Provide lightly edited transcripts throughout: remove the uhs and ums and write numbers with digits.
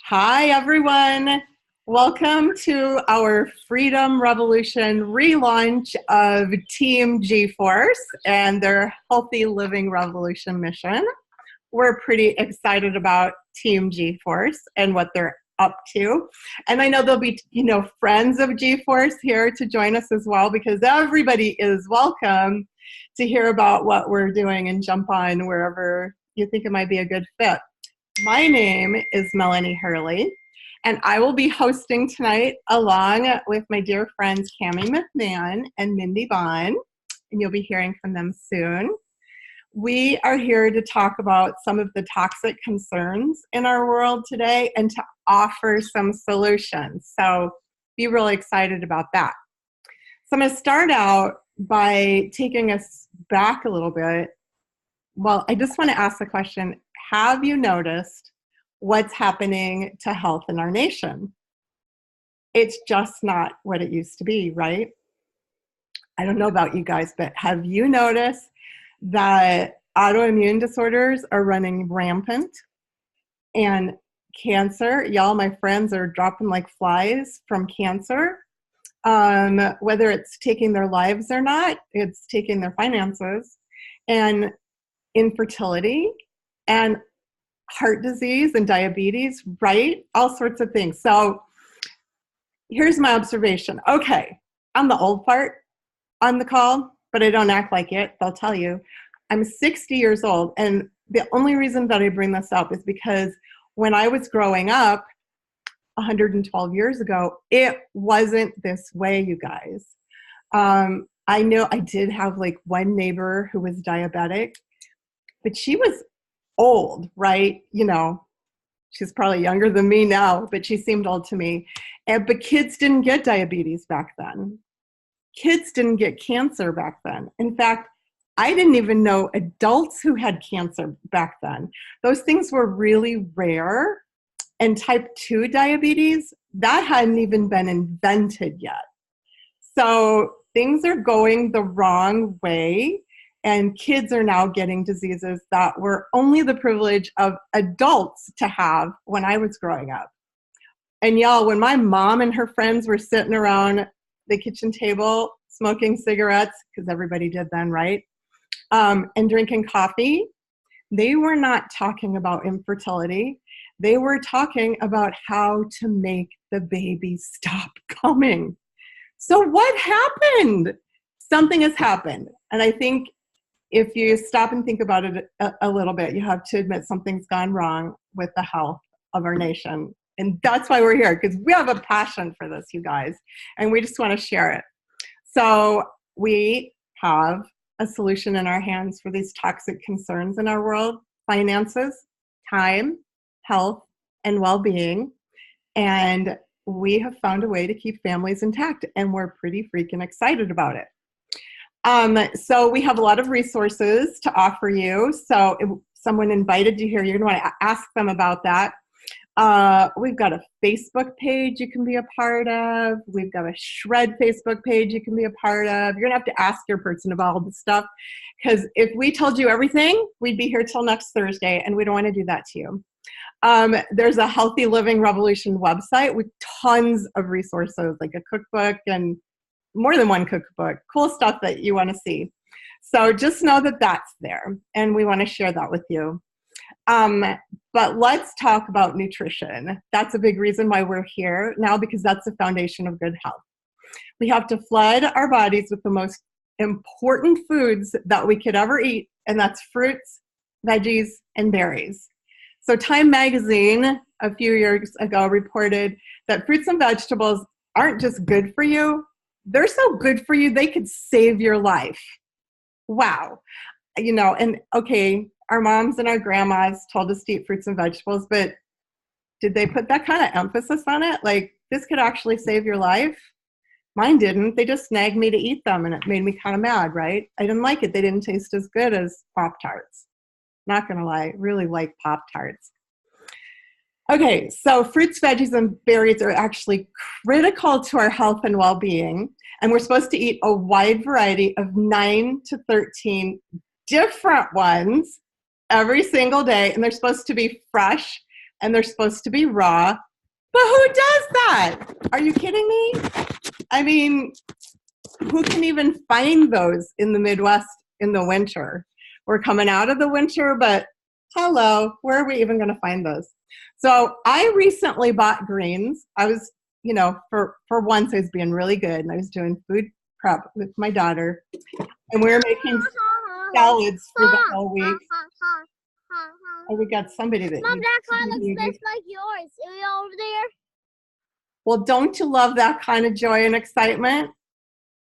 Hi, everyone. Welcome to our Freedom Revolution relaunch of Team G-Force and their Healthy Living Revolution mission. We're pretty excited about Team G-Force and what they're up to. And I know there'll be, friends of G-Force here to join us as well, because everybody is welcome to hear about what we're doing and jump on wherever you think it might be a good fit. My name is Melanie Hurley, and I will be hosting tonight along with my dear friends Cammie McMahon and Mindy Bond, and you'll be hearing from them soon. We are here to talk about some of the toxic concerns in our world today and to offer some solutions. So be really excited about that. So I'm going to start out by taking us back a little bit. Well, I just want to ask the question, have you noticed what's happening to health in our nation? It's just not what it used to be, right? I don't know about you guys, but have you noticed that autoimmune disorders are running rampant? And cancer, y'all, my friends are dropping like flies from cancer. Whether it's taking their lives or not, it's taking their finances. And infertility and heart disease and diabetes, right? All sorts of things. So here's my observation. Okay, I'm the old part on the call, but I don't act like it. They'll tell you. I'm 60 years old, and the only reason that I bring this up is because when I was growing up 112 years ago, it wasn't this way, you guys. I know I did have like one neighbor who was diabetic, but she was old, right? She's probably younger than me now, but she seemed old to me. But kids didn't get diabetes back then. Kids didn't get cancer back then. In fact, I didn't even know adults who had cancer back then. Those things were really rare. And type 2 diabetes, that hadn't even been invented yet. So things are going the wrong way. And kids are now getting diseases that were only the privilege of adults to have when I was growing up. And y'all, when my mom and her friends were sitting around the kitchen table smoking cigarettes, because everybody did then, right? And drinking coffee, they were not talking about infertility. They were talking about how to make the baby stop coming. So what happened? Something has happened. And I think if you stop and think about it a little bit, you have to admit something's gone wrong with the health of our nation. And that's why we're here, because we have a passion for this, you guys, and we just want to share it. So we have a solution in our hands for these toxic concerns in our world: finances, time, health, and well-being. And we have found a way to keep families intact, and we're pretty freaking excited about it. So we have a lot of resources to offer you. So if someone invited you here, you're going to want to ask them about that. We've got a Facebook page you can be a part of. We've got a Shred Facebook page you can be a part of. You're going to have to ask your person about all this stuff, because if we told you everything, we'd be here till next Thursday, and we don't want to do that to you. There's a Healthy Living Revolution website with tons of resources, like a cookbook and more than one cookbook, cool stuff that you want to see. So just know that that's there, and we want to share that with you. But let's talk about nutrition. That's a big reason why we're here now, because that's the foundation of good health. We have to flood our bodies with the most important foods that we could ever eat, and that's fruits, veggies, and berries. So Time magazine a few years ago reported that fruits and vegetables aren't just good for you, they're so good for you, they could save your life. Wow. And okay, our moms and our grandmas told us to eat fruits and vegetables, but did they put that kind of emphasis on it? Like, this could actually save your life? Mine didn't. They just nagged me to eat them, and it made me kind of mad, right? I didn't like it. They didn't taste as good as Pop-Tarts. Not going to lie, really like Pop-Tarts. Okay, so fruits, veggies, and berries are actually critical to our health and well-being, and we're supposed to eat a wide variety of 9 to 13 different ones every single day, and they're supposed to be fresh and they're supposed to be raw. But who does that? Are you kidding me? I mean, who can even find those in the Midwest in the winter? We're coming out of the winter, but hello, where are we even going to find those? So I recently bought greens. I was, for once I was being really good, and I was doing food prep with my daughter, and we were making salads for the whole week. Oh, we got somebody that. Mom, that kind looks just like yours. Are you over there? Well, don't you love that kind of joy and excitement?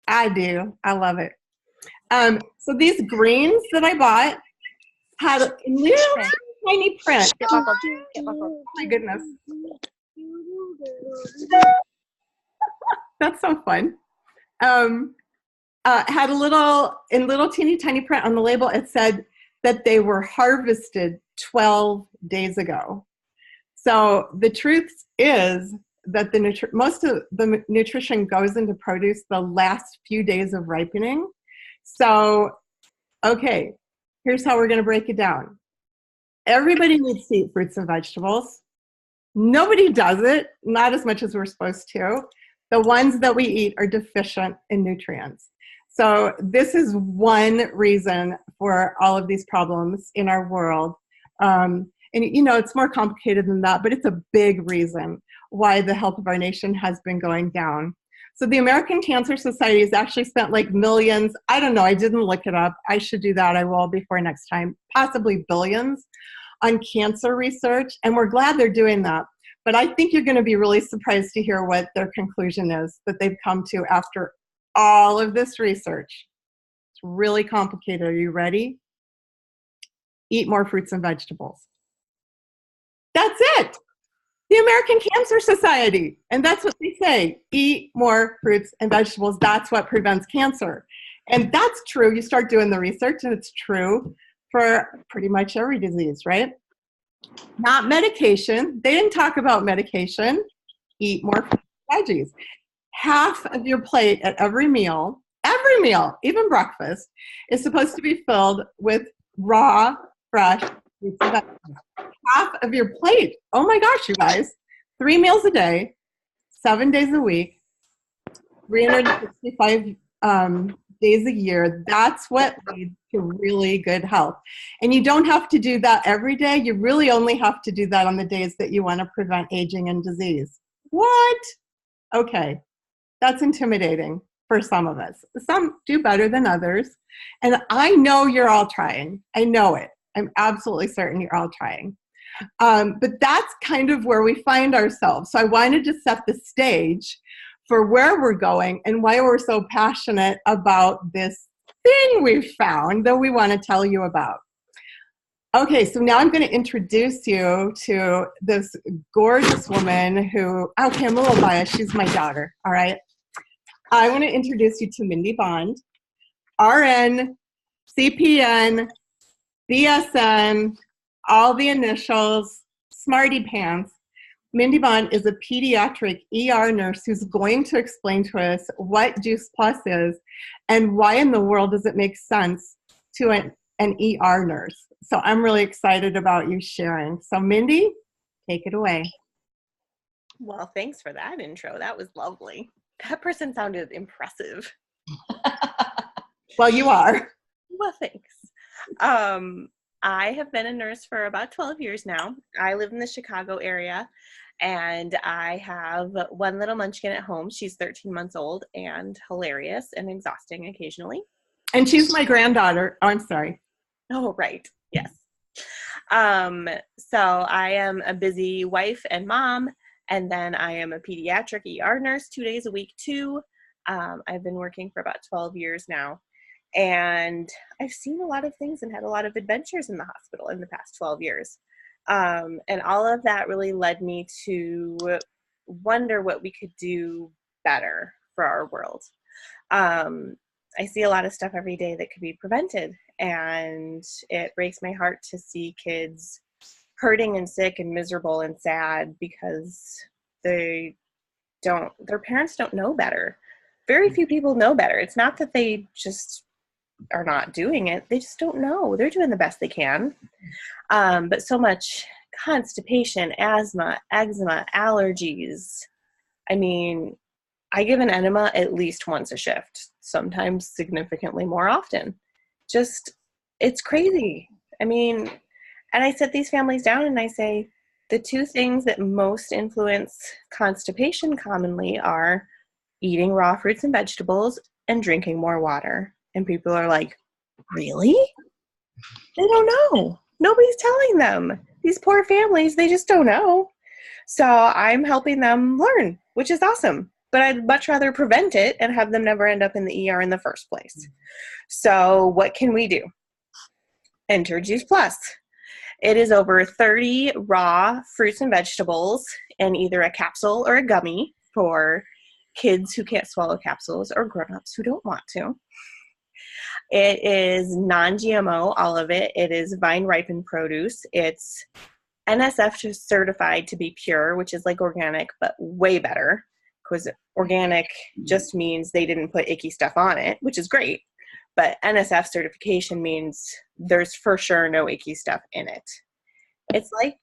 I do. I love it. So these greens that I bought had a little tiny print. Get Oh my goodness. That's so fun. Had in little teeny tiny print on the label, it said that they were harvested 12 days ago. So the truth is that most of the nutrition goes into produce the last few days of ripening. So, okay, here's how we're going to break it down. Everybody needs to eat fruits and vegetables. Nobody does it, not as much as we're supposed to. The ones that we eat are deficient in nutrients. So this is one reason for all of these problems in our world. And it's more complicated than that, but it's a big reason why the health of our nation has been going down. So the American Cancer Society has actually spent like millions. I don't know. I didn't look it up. I should do that. I will before next time. Possibly billions on cancer research. And we're glad they're doing that. But I think you're going to be really surprised to hear what their conclusion is that they've come to after all of this research. It's really complicated. Are you ready? Eat more fruits and vegetables. That's it. The American Cancer Society. And that's what they say. Eat more fruits and vegetables. That's what prevents cancer. And that's true. You start doing the research, and it's true for pretty much every disease, right? Not medication. They didn't talk about medication. Eat more fruits and veggies. Half of your plate at every meal, even breakfast, is supposed to be filled with raw, fresh fruits and vegetables. Half of your plate. Oh my gosh, you guys. 3 meals a day, 7 days a week, 365 days a year. That's what leads to really good health. And you don't have to do that every day. You really only have to do that on the days that you want to prevent aging and disease. What? Okay. That's intimidating for some of us. Some do better than others. And I know you're all trying. I know it. I'm absolutely certain you're all trying. But that's kind of where we find ourselves. So I wanted to set the stage for where we're going and why we're so passionate about this thing we've found that we want to tell you about. Okay, so now I'm going to introduce you to this gorgeous woman who, okay, I'm a little biased. She's my daughter, all right? I want to introduce you to Mindy Bond, RN, CPN, BSN, all the initials, smarty pants. Mindy Bond is a pediatric ER nurse who's going to explain to us what Juice Plus is and why in the world does it make sense to an ER nurse. So I'm really excited about you sharing. So Mindy, take it away. Well, thanks for that intro. That was lovely. That person sounded impressive. Well, you are. Well, thanks. I have been a nurse for about 12 years now. I live in the Chicago area, and I have one little munchkin at home. She's 13 months old and hilarious and exhausting occasionally. And she's my granddaughter. Oh, I'm sorry. Oh, right. Yes. So I am a busy wife and mom, and then I am a pediatric ER nurse 2 days a week too. I've been working for about 12 years now. And I've seen a lot of things and had a lot of adventures in the hospital in the past 12 years. And all of that really led me to wonder what we could do better for our world. I see a lot of stuff every day that could be prevented. And it breaks my heart to see kids hurting and sick and miserable and sad because their parents don't know better. Very few people know better. It's not that they just are not doing it. They just don't know. They're doing the best they can. But so much constipation, asthma, eczema, allergies. I mean, I give an enema at least once a shift, sometimes significantly more often. Just, it's crazy. I mean, and I sit these families down and I say, the two things that most influence constipation commonly are eating raw fruits and vegetables and drinking more water. And people are like, really? They don't know. Nobody's telling them. These poor families, they just don't know. So I'm helping them learn, which is awesome. But I'd much rather prevent it and have them never end up in the ER in the first place. So what can we do? Enter Juice Plus. It is over 30 raw fruits and vegetables in either a capsule or a gummy for kids who can't swallow capsules or grown-ups who don't want to. It is non-GMO, all of it. It is vine-ripened produce. It's NSF certified to be pure, which is like organic, but way better, because organic just means they didn't put icky stuff on it, which is great. But NSF certification means there's for sure no icky stuff in it. It's like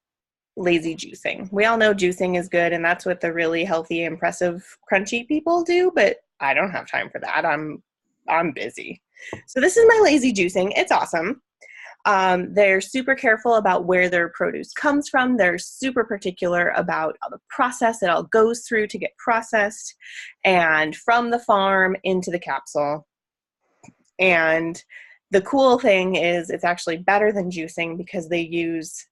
lazy juicing. We all know juicing is good, and that's what the really healthy, impressive, crunchy people do, but I don't have time for that. I'm busy. So this is my lazy juicing. It's awesome. They're super careful about where their produce comes from. They're super particular about the process it all goes through to get processed, and from the farm into the capsule. And the cool thing is it's actually better than juicing because they use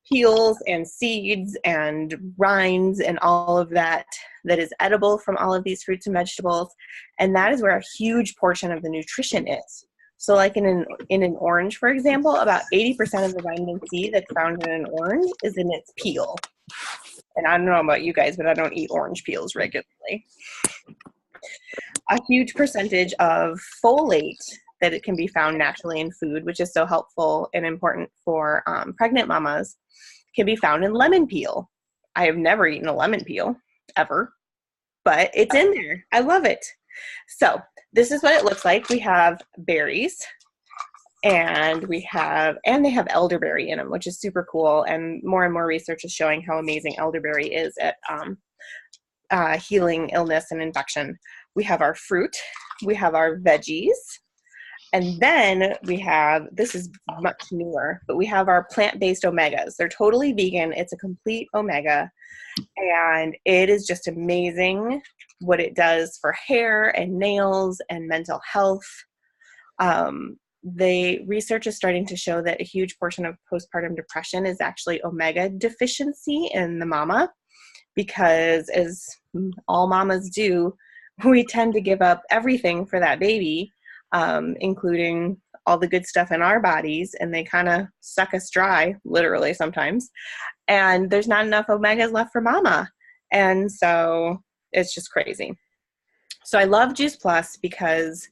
peels and seeds and rinds and all of that is edible from all of these fruits and vegetables. And that is where a huge portion of the nutrition is. So like in an orange, for example, about 80% of the vitamin C that's found in an orange is in its peel. And I don't know about you guys, but I don't eat orange peels regularly. A huge percentage of folate that it can be found naturally in food, which is so helpful and important for pregnant mamas, can be found in lemon peel. I have never eaten a lemon peel, ever, but it's in there. I love it. So this is what it looks like. We have berries, and they have elderberry in them, which is super cool. And more research is showing how amazing elderberry is at healing illness and infection. We have our fruit, we have our veggies, and then we have, this is much newer, but we have our plant-based omegas. They're totally vegan. It's a complete omega, and it is just amazing what it does for hair and nails and mental health. The research is starting to show that a huge portion of postpartum depression is actually omega deficiency in the mama, because as all mamas do, we tend to give up everything for that baby, including all the good stuff in our bodies, and they kind of suck us dry, literally sometimes. And there's not enough omegas left for mama. And so it's just crazy. So I love Juice Plus because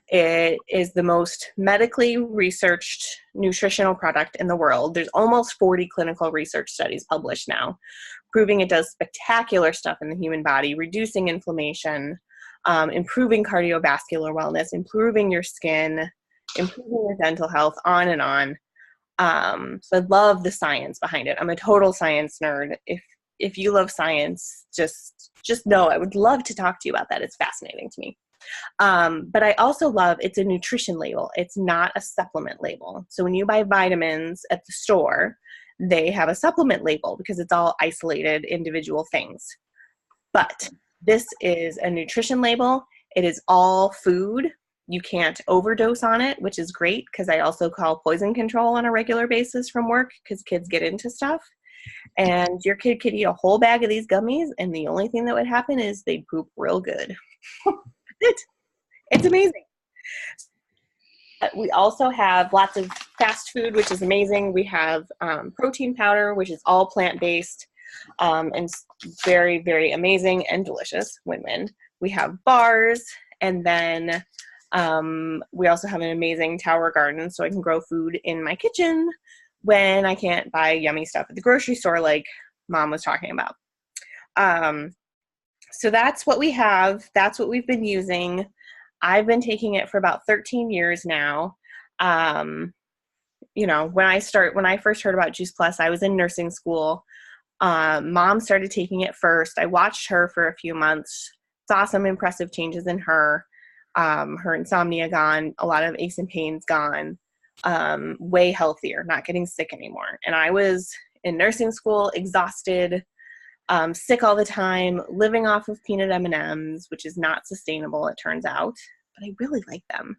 it is the most medically researched nutritional product in the world. There's almost 40 clinical research studies published now, proving it does spectacular stuff in the human body, reducing inflammation, improving cardiovascular wellness, improving your skin, improving your dental health, on and on. So I love the science behind it. I'm a total science nerd. If you love science, just know I would love to talk to you about that. It's fascinating to me. But I also love, it's a nutrition label. It's not a supplement label. So when you buy vitamins at the store, they have a supplement label because it's all isolated individual things. But this is a nutrition label. It is all food. You can't overdose on it, which is great because I also call poison control on a regular basis from work because kids get into stuff. And your kid could eat a whole bag of these gummies, and the only thing that would happen is they'd poop real good. It's amazing. We also have lots of fast food, which is amazing. We have protein powder, which is all plant-based, and very, very amazing and delicious. Win-win. We have bars, and then we also have an amazing tower garden, so I can grow food in my kitchen when I can't buy yummy stuff at the grocery store like Mom was talking about. So that's what we have. That's what we've been using. I've been taking it for about 13 years now. You know, when I first heard about Juice Plus, I was in nursing school. Mom started taking it first. I watched her for a few months, saw some impressive changes in her. Her insomnia gone, a lot of aches and pains gone, way healthier, not getting sick anymore. And I was in nursing school, exhausted, sick all the time, living off of peanut M&Ms, which is not sustainable, it turns out. But I really like them.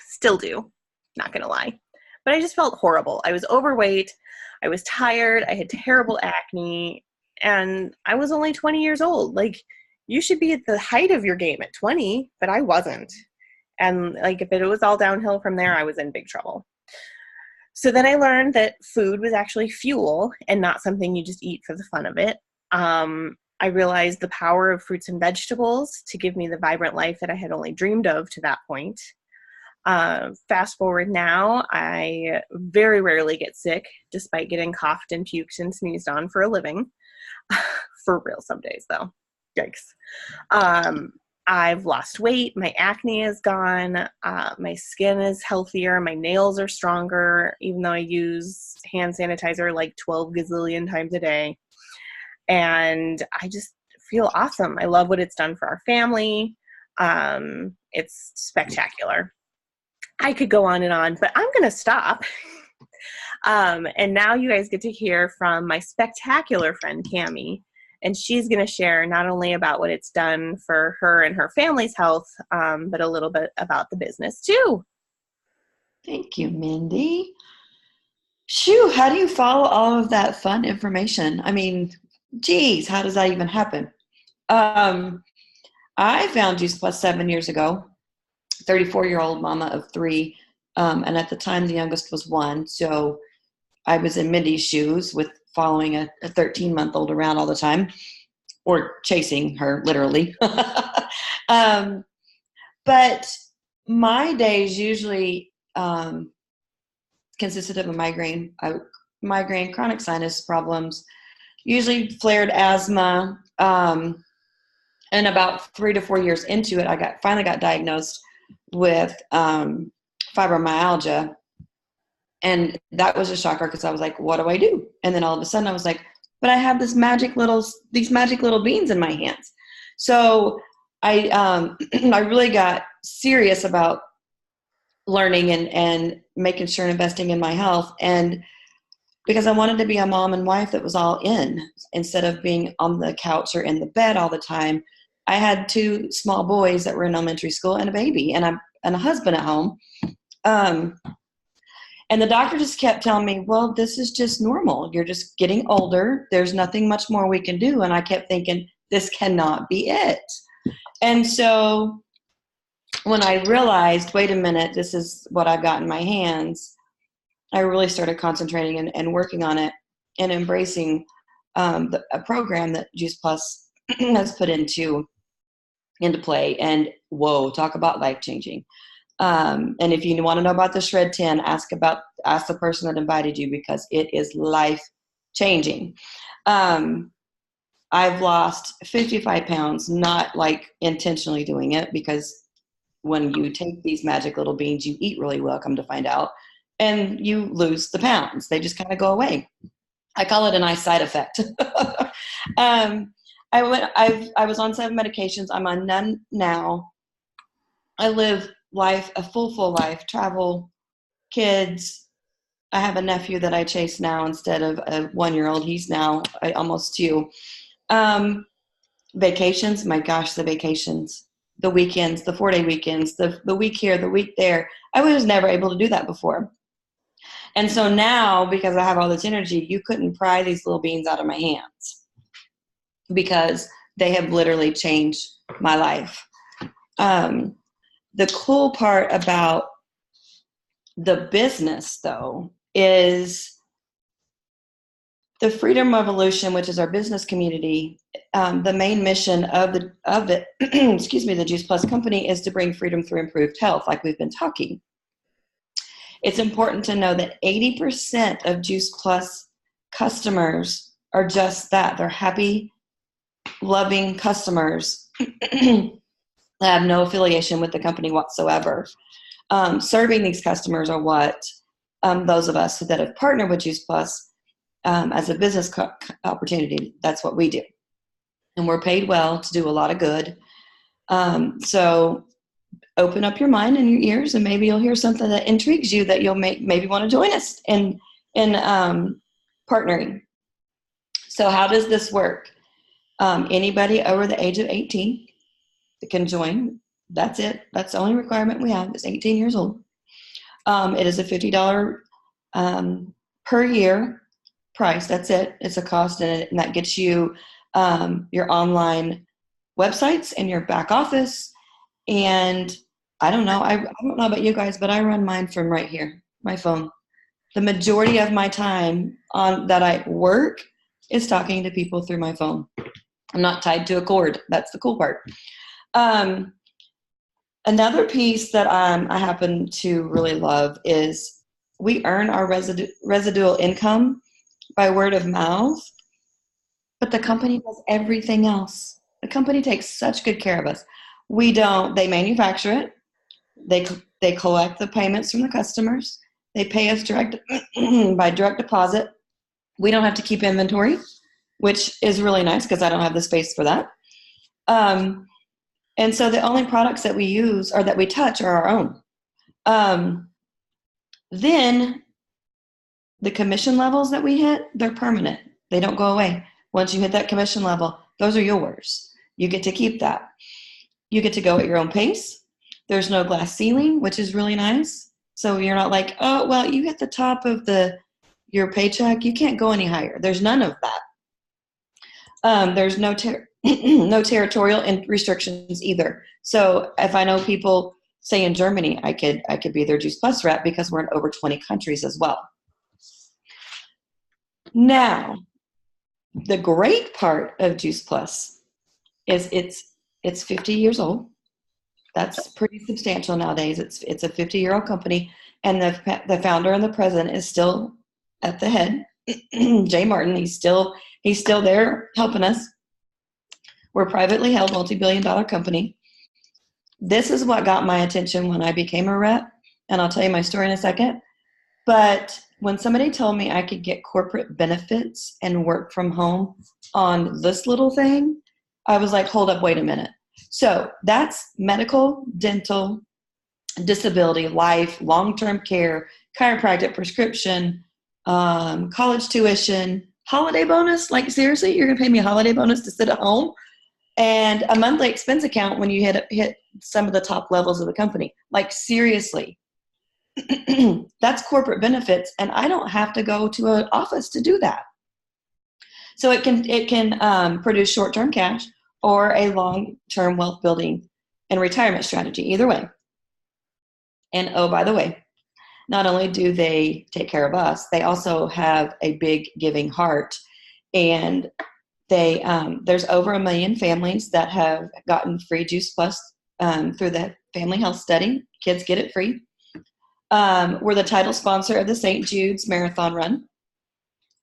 Still do, not gonna lie. But I just felt horrible. I was overweight. I was tired. I had terrible acne. And I was only 20 years old. Like, you should be at the height of your game at 20, but I wasn't. And like, if it was all downhill from there, I was in big trouble. So then I learned that food was actually fuel and not something you just eat for the fun of it. I realized the power of fruits and vegetables to give me the vibrant life that I had only dreamed of to that point. Fast forward now, I very rarely get sick, despite getting coughed and puked and sneezed on for a living. For real some days, though. Yikes. I've lost weight. My acne is gone. My skin is healthier. My nails are stronger, even though I use hand sanitizer like 12 gazillion times a day. And I just feel awesome. I love what it's done for our family. It's spectacular. I could go on and on, but I'm going to stop. And now you guys get to hear from my spectacular friend, Cammie, and she's going to share not only about what it's done for her and her family's health, but a little bit about the business too. Thank you, Mindy. Shoo, how do you follow all of that fun information? I mean, geez, how does that even happen? I found Juice Plus 7 years ago. 34-year-old mama of 3, and at the time the youngest was 1, so I was in Mindy's shoes with following a 13-month-old around all the time, or chasing her, literally. But my days usually consisted of a migraine, chronic sinus problems, usually flared asthma, and about 3 to 4 years into it, I finally got diagnosed with fibromyalgia, and that was a shocker because I was like, what do I do? And then all of a sudden I was like, but I have these magic little beans in my hands. So I I really got serious about learning and making sure and investing in my health, and because I wanted to be a mom and wife that was all in instead of being on the couch or in the bed all the time. I had 2 small boys that were in elementary school and a baby and a husband at home. And the doctor just kept telling me, well, this is just normal. You're just getting older. There's nothing much more we can do. And I kept thinking, this cannot be it. And so when I realized, wait a minute, this is what I've got in my hands, I really started concentrating and working on it and embracing a program that Juice Plus has put into play. And whoa, talk about life-changing. And if you want to know about the Shred 10, ask the person that invited you, because it is life-changing. I've lost 55 pounds, not like intentionally doing it, because when you take these magic little beans, you eat really well, come to find out, and you lose the pounds. They just kind of go away. I call it a nice side effect. I was on 7 medications. I'm on none now. I live life, a full life, travel, kids. I have a nephew that I chase now instead of a 1-year-old. He's now almost 2. Vacations, my gosh, the vacations, the weekends, the 4-day weekends, the week here, the week there. I was never able to do that before. And so now, because I have all this energy, you couldn't pry these little beans out of my hands, because they have literally changed my life. The cool part about the business, though, is the Freedom Revolution, which is our business community. The main mission of it, excuse me, the Juice Plus company, is to bring freedom through improved health, like we've been talking. It's important to know that 80% of Juice Plus customers are just that. They're happy, loving customers I have no affiliation with the company whatsoever. Serving these customers are what those of us that have partnered with Juice Plus as a business opportunity, that's what we do. And we're paid well to do a lot of good. So open up your mind and your ears, and maybe you'll hear something that intrigues you that you'll maybe want to join us in partnering. So how does this work? Anybody over the age of 18 can join. That's it. That's the only requirement we have is 18 years old. It is a $50 per year price. That's it. It's a cost, and that gets you your online websites and your back office. And I don't know. I don't know about you guys, but I run mine from right here, my phone. The majority of my time that I work is talking to people through my phone. I'm not tied to a cord. That's the cool part. Another piece that I happen to really love is we earn our residual income by word of mouth, but the company does everything else. The company takes such good care of us. They manufacture it. They collect the payments from the customers. They pay us by direct deposit. We don't have to keep inventory, which is really nice because I don't have the space for that. And so the only products that we use or that we touch are our own. Then the commission levels that we hit, they're permanent. They don't go away. Once you hit that commission level, those are yours. You get to keep that. You get to go at your own pace. There's no glass ceiling, which is really nice. So you're not like, oh, well, you hit the top of your paycheck. You can't go any higher. There's none of that. There's no territorial restrictions either. So if I know people, say in Germany, I could be their Juice Plus rep because we're in over 20 countries as well. Now, the great part of Juice Plus is it's 50 years old. That's pretty substantial nowadays. It's a 50-year-old company, and the founder and the president is still at the head. Jay Martin, he's still there helping us. We're a privately held multi-billion-dollar company. This is what got my attention when I became a rep, and I'll tell you my story in a second. But when somebody told me I could get corporate benefits and work from home on this little thing, I was like, hold up, wait a minute. So that's medical, dental, disability, life, long-term care, chiropractic, prescription, college tuition, holiday bonus. Like, seriously, you're going to pay me a holiday bonus to sit at home? And a monthly expense account when you hit some of the top levels of the company. Like, seriously. That's corporate benefits, and I don't have to go to an office to do that. So it can produce short-term cash or a long-term wealth building and retirement strategy, either way. And oh, by the way, not only do they take care of us, they also have a big giving heart, and there's over 1 million families that have gotten free Juice Plus through the Family Health Study. Kids get it free. We're the title sponsor of the St. Jude's Marathon Run,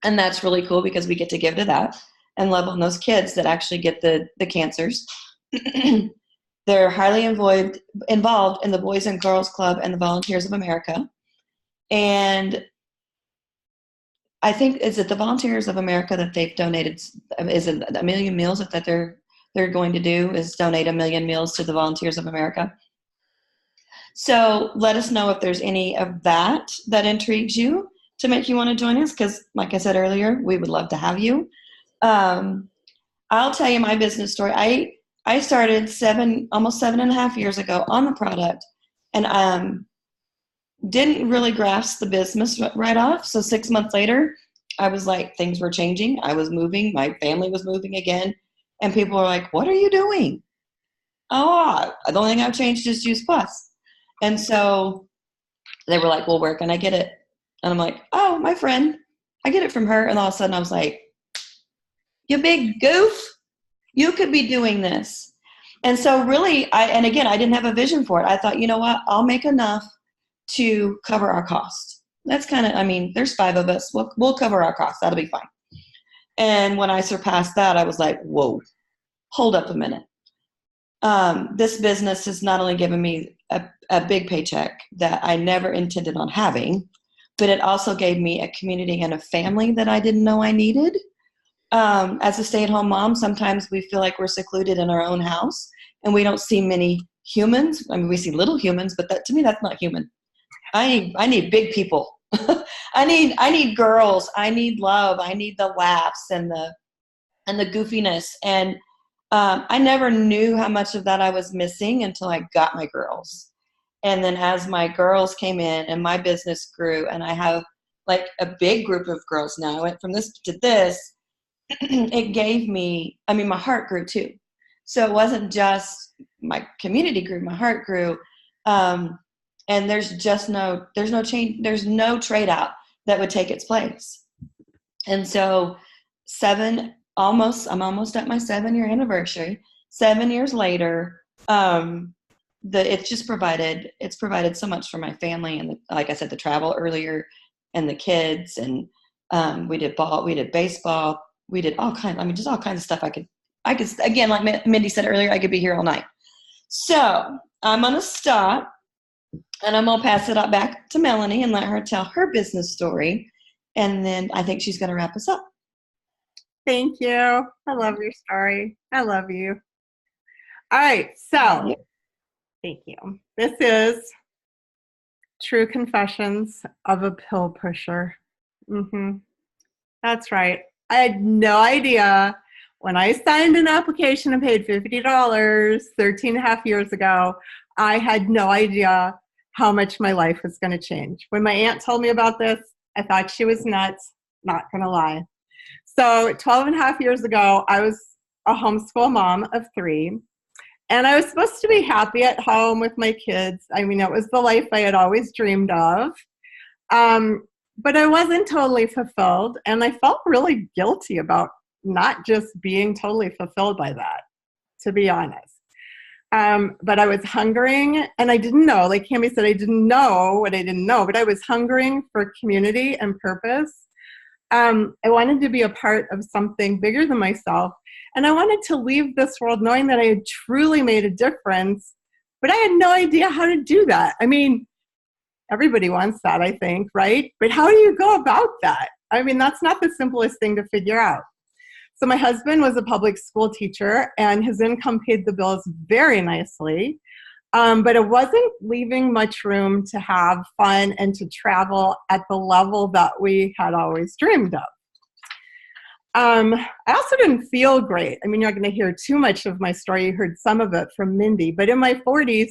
and that's really cool because we get to give to that and love on those kids that actually get the cancers. They're highly involved in the Boys and Girls Club and the Volunteers of America. And I think, is it the Volunteers of America that they've donated? Is it 1 million meals that they're going to do is donate 1 million meals to the Volunteers of America? So let us know if there's any of that intrigues you to make you want to join us, because like I said earlier, we would love to have you. I'll tell you my business story. I started almost 7.5 years ago on the product, and didn't really grasp the business right off. So 6 months later, I was like, things were changing. I was moving. My family was moving again. And people were like, what are you doing? Oh, the only thing I've changed is Juice Plus. And so they were like, well, where can I get it? And I'm like, oh, my friend, I get it from her. And all of a sudden I was like, you big goof, you could be doing this. And so really, I didn't have a vision for it. I thought, you know what, I'll make enough to cover our costs. That's there's 5 of us. We'll cover our costs. That'll be fine. And when I surpassed that, I was like, whoa, hold up a minute. this business has not only given me a big paycheck that I never intended on having, but it also gave me a community and a family that I didn't know I needed. As a stay-at-home mom, sometimes we feel like we're secluded in our own house and we don't see many humans. I mean, we see little humans, but to me, that's not human. I need big people. I need girls. I need love. I need the laughs and the goofiness. And I never knew how much of that I was missing until I got my girls. And then as my girls came in and my business grew, and I have like a big group of girls now, I went from this to this, it gave me, I mean, my heart grew too. So it wasn't just my community grew, my heart grew. And there's no change, there's no trade out that would take its place. And so I'm almost at my 7-year anniversary. 7 years later, it's provided so much for my family. And like I said, the travel earlier and the kids, and we did baseball, we did all kinds of stuff. I could, again, like Mindy said earlier, I could be here all night. So I'm going to stop and I'm going to pass it back to Melanie and let her tell her business story. And then I think she's going to wrap us up. Thank you. I love your story. I love you. All right. So thank you. This is True Confessions of a Pill Pusher. That's right. I had no idea when I signed an application and paid $50 13 and a half years ago. I had no idea how much my life was going to change. When my aunt told me about this, I thought she was nuts, not going to lie. So 12 and a half years ago, I was a homeschool mom of 3, and I was supposed to be happy at home with my kids. I mean, it was the life I had always dreamed of. But I wasn't totally fulfilled, and I felt really guilty about not just being totally fulfilled by that, to be honest. But I was hungering, and I didn't know, like Cammie said, I didn't know what I didn't know, but I was hungering for community and purpose. I wanted to be a part of something bigger than myself, and I wanted to leave this world knowing that I had truly made a difference, but I had no idea how to do that. I mean, everybody wants that, I think, right? But how do you go about that? I mean, that's not the simplest thing to figure out. So my husband was a public school teacher, and his income paid the bills very nicely, but it wasn't leaving much room to have fun and to travel at the level that we had always dreamed of. I also didn't feel great. I mean, you're not going to hear too much of my story. You heard some of it from Mindy. But in my 40s,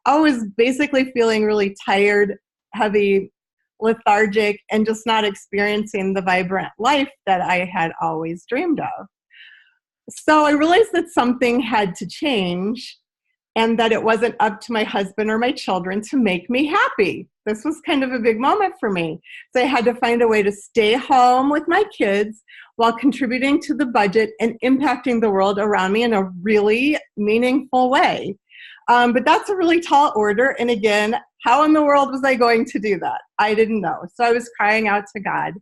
I was basically feeling really tired, heavy, lethargic, and just not experiencing the vibrant life that I had always dreamed of. So I realized that something had to change, and that it wasn't up to my husband or my children to make me happy. This was kind of a big moment for me. So I had to find a way to stay home with my kids while contributing to the budget and impacting the world around me in a really meaningful way. But that's a really tall order. And again, how in the world was I going to do that? I didn't know. So I was crying out to God.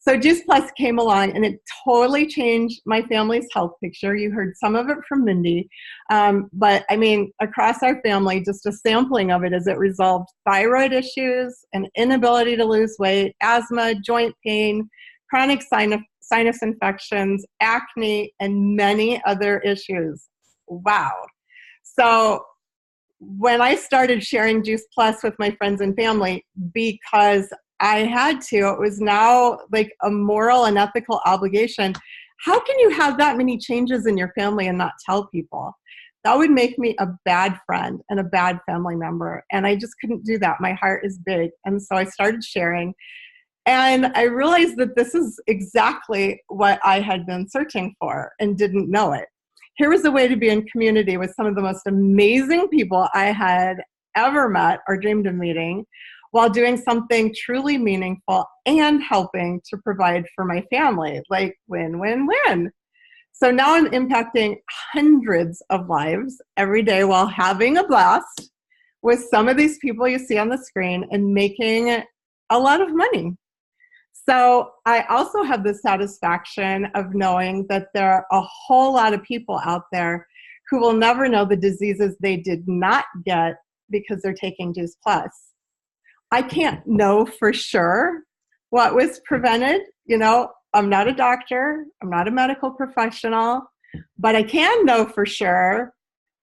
So Juice Plus came along, and it totally changed my family's health picture. You heard some of it from Mindy. But I mean, across our family, just a sampling of it is it resolved thyroid issues, an inability to lose weight, asthma, joint pain, chronic sinus infections, acne, and many other issues. Wow. So when I started sharing Juice Plus with my friends and family, because I had to, it was now like a moral and ethical obligation. How can you have that many changes in your family and not tell people? That would make me a bad friend and a bad family member. And I just couldn't do that. My heart is big. And so I started sharing. And I realized that this is exactly what I had been searching for and didn't know it. Here was a way to be in community with some of the most amazing people I had ever met or dreamed of meeting, while doing something truly meaningful and helping to provide for my family. Like win, win, win. So now I'm impacting hundreds of lives every day while having a blast with some of these people you see on the screen and making a lot of money. So I also have the satisfaction of knowing that there are a whole lot of people out there who will never know the diseases they did not get because they're taking Juice Plus. I can't know for sure what was prevented. You know, I'm not a doctor, I'm not a medical professional, but I can know for sure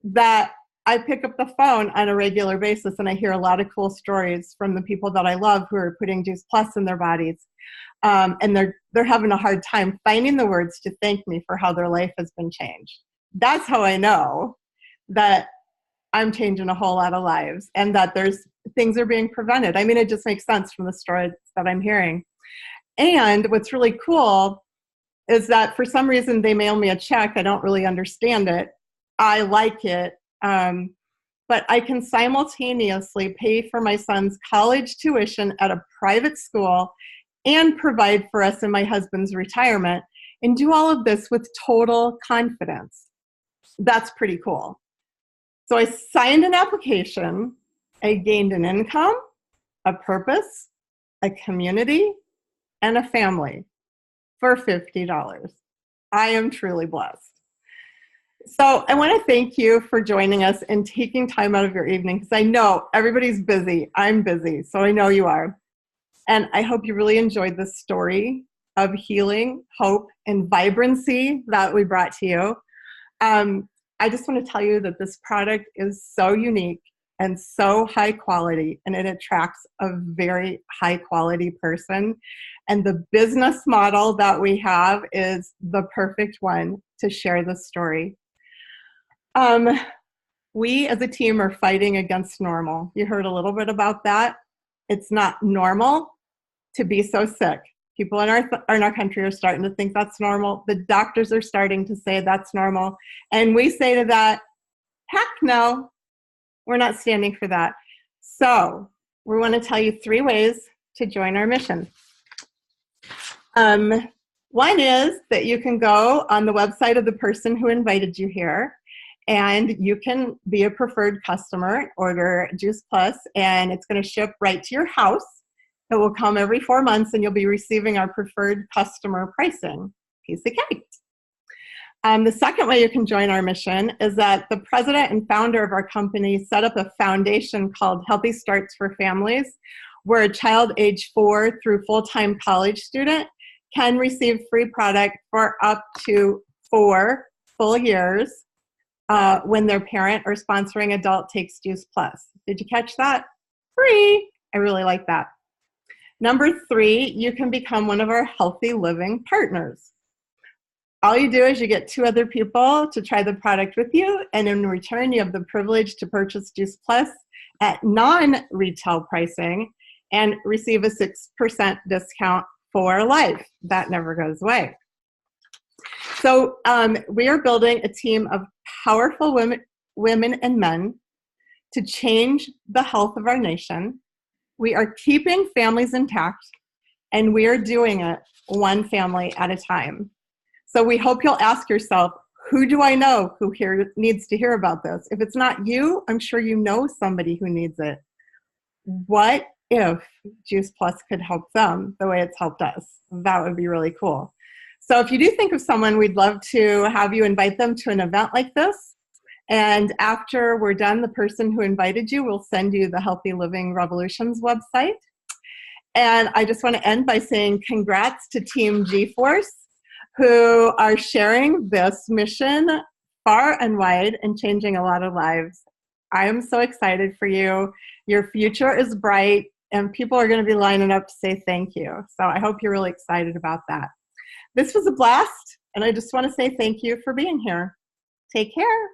that I pick up the phone on a regular basis and I hear a lot of cool stories from the people that I love who are putting Juice Plus in their bodies. And they're having a hard time finding the words to thank me for how their life has been changed. That's how I know that I'm changing a whole lot of lives and that things are being prevented. I mean, it just makes sense from the stories that I'm hearing. And what's really cool is that for some reason they mail me a check. I don't really understand it. I like it. But I can simultaneously pay for my son's college tuition at a private school and provide for us and my husband's retirement and do all of this with total confidence. That's pretty cool. So I signed an application, I gained an income, a purpose, a community, and a family for $50. I am truly blessed. So I want to thank you for joining us and taking time out of your evening because I know everybody's busy. I'm busy, so I know you are. And I hope you really enjoyed this story of healing, hope, and vibrancy that we brought to you. I just want to tell you that this product is so unique and so high quality, and it attracts a very high quality person. And the business model that we have is the perfect one to share this story. We as a team are fighting against normal. You heard a little bit about that. It's not normal to be so sick. People in our country are starting to think that's normal. The doctors are starting to say that's normal. And we say to that, heck no, we're not standing for that. So we want to tell you 3 ways to join our mission. One is that you can go on the website of the person who invited you here, and you can be a preferred customer, order Juice Plus, and it's going to ship right to your house. It will come every 4 months, and you'll be receiving our preferred customer pricing. Piece of cake. The second way you can join our mission is that the president and founder of our company set up a foundation called Healthy Starts for Families, where a child age 4 through full-time college student can receive free product for up to 4 full years when their parent or sponsoring adult takes Juice Plus. Did you catch that? Free. I really like that. Number 3, you can become one of our Healthy Living partners. All you do is you get 2 other people to try the product with you, and in return, you have the privilege to purchase Juice Plus at non-retail pricing and receive a 6% discount for life. That never goes away. So we are building a team of powerful women and men to change the health of our nation. We are keeping families intact, and we are doing it one family at a time. So we hope you'll ask yourself, who do I know who needs to hear about this? If it's not you, I'm sure you know somebody who needs it. What if Juice Plus could help them the way it's helped us? That would be really cool. So if you do think of someone, we'd love to have you invite them to an event like this. And after we're done, the person who invited you will send you the Healthy Living Revolutions website. And I just want to end by saying congrats to Team G-Force, who are sharing this mission far and wide and changing a lot of lives. I am so excited for you. Your future is bright, and people are going to be lining up to say thank you. So I hope you're really excited about that. This was a blast, and I just want to say thank you for being here. Take care.